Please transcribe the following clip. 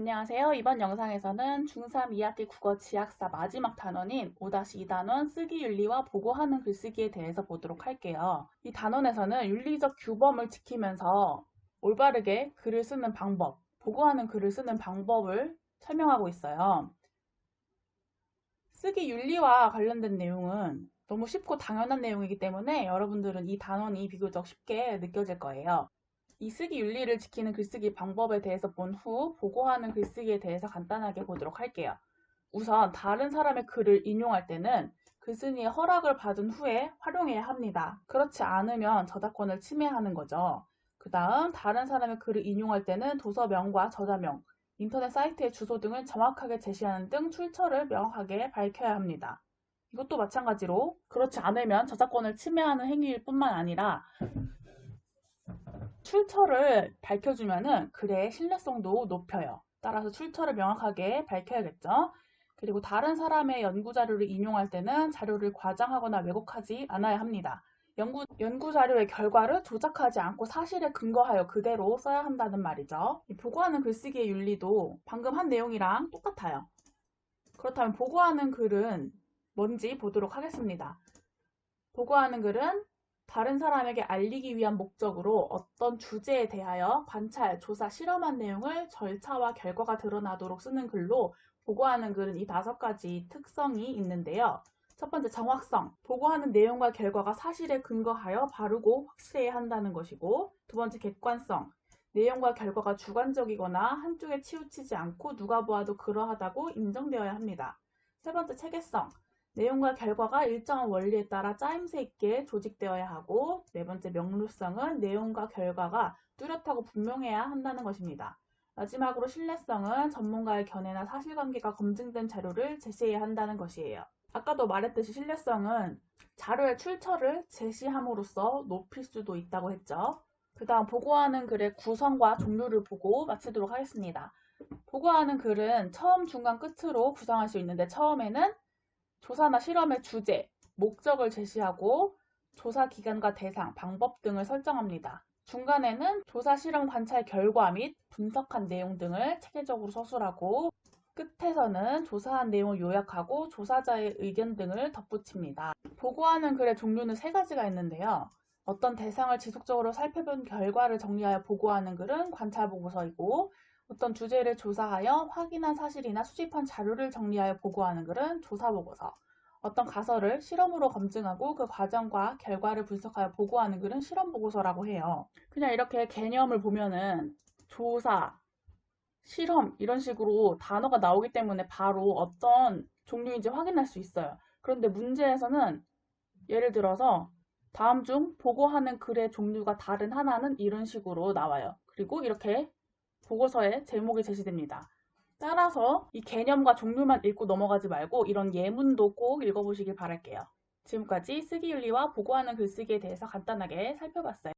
안녕하세요. 이번 영상에서는 중3 2학기 국어 지학사 마지막 단원인 5-2단원 쓰기 윤리와 보고하는 글쓰기에 대해서 보도록 할게요. 이 단원에서는 윤리적 규범을 지키면서 올바르게 글을 쓰는 방법, 보고하는 글을 쓰는 방법을 설명하고 있어요. 쓰기 윤리와 관련된 내용은 너무 쉽고 당연한 내용이기 때문에 여러분들은 이 단원이 비교적 쉽게 느껴질 거예요. 이 쓰기 윤리를 지키는 글쓰기 방법에 대해서 본 후 보고하는 글쓰기에 대해서 간단하게 보도록 할게요. 우선 다른 사람의 글을 인용할 때는 글쓴이의 허락을 받은 후에 활용해야 합니다. 그렇지 않으면 저작권을 침해하는 거죠. 그 다음 다른 사람의 글을 인용할 때는 도서명과 저자명, 인터넷 사이트의 주소 등을 정확하게 제시하는 등 출처를 명확하게 밝혀야 합니다. 이것도 마찬가지로 그렇지 않으면 저작권을 침해하는 행위일 뿐만 아니라 출처를 밝혀주면은 글의 신뢰성도 높여요. 따라서 출처를 명확하게 밝혀야겠죠. 그리고 다른 사람의 연구 자료를 인용할 때는 자료를 과장하거나 왜곡하지 않아야 합니다. 연구 자료의 결과를 조작하지 않고 사실에 근거하여 그대로 써야 한다는 말이죠. 보고하는 글쓰기의 윤리도 방금 한 내용이랑 똑같아요. 그렇다면 보고하는 글은 뭔지 보도록 하겠습니다. 보고하는 글은 다른 사람에게 알리기 위한 목적으로 어떤 주제에 대하여 관찰, 조사, 실험한 내용을 절차와 결과가 드러나도록 쓰는 글로 보고하는 글은 이 5가지 특성이 있는데요. 첫 번째, 정확성. 보고하는 내용과 결과가 사실에 근거하여 바르고 확실해야 한다는 것이고, 두 번째, 객관성. 내용과 결과가 주관적이거나 한쪽에 치우치지 않고 누가 보아도 그러하다고 인정되어야 합니다. 세 번째, 체계성. 내용과 결과가 일정한 원리에 따라 짜임새 있게 조직되어야 하고, 네 번째, 명료성은 내용과 결과가 뚜렷하고 분명해야 한다는 것입니다. 마지막으로 신뢰성은 전문가의 견해나 사실관계가 검증된 자료를 제시해야 한다는 것이에요. 아까도 말했듯이 신뢰성은 자료의 출처를 제시함으로써 높일 수도 있다고 했죠. 그 다음 보고하는 글의 구성과 종류를 보고 마치도록 하겠습니다. 보고하는 글은 처음, 중간, 끝으로 구성할 수 있는데, 처음에는 조사나 실험의 주제, 목적을 제시하고 조사 기간과 대상, 방법 등을 설정합니다. 중간에는 조사, 실험, 관찰 결과 및 분석한 내용 등을 체계적으로 서술하고, 끝에서는 조사한 내용을 요약하고 조사자의 의견 등을 덧붙입니다. 보고하는 글의 종류는 3가지가 있는데요. 어떤 대상을 지속적으로 살펴본 결과를 정리하여 보고하는 글은 관찰보고서이고, 어떤 주제를 조사하여 확인한 사실이나 수집한 자료를 정리하여 보고하는 글은 조사보고서, 어떤 가설을 실험으로 검증하고 그 과정과 결과를 분석하여 보고하는 글은 실험보고서라고 해요. 그냥 이렇게 개념을 보면은 조사, 실험 이런 식으로 단어가 나오기 때문에 바로 어떤 종류인지 확인할 수 있어요. 그런데 문제에서는 예를 들어서 다음 중 보고하는 글의 종류가 다른 하나는 이런 식으로 나와요. 그리고 이렇게 보고서에 제목이 제시됩니다. 따라서 이 개념과 종류만 읽고 넘어가지 말고 이런 예문도 꼭 읽어보시길 바랄게요. 지금까지 쓰기윤리와 보고하는 글쓰기에 대해서 간단하게 살펴봤어요.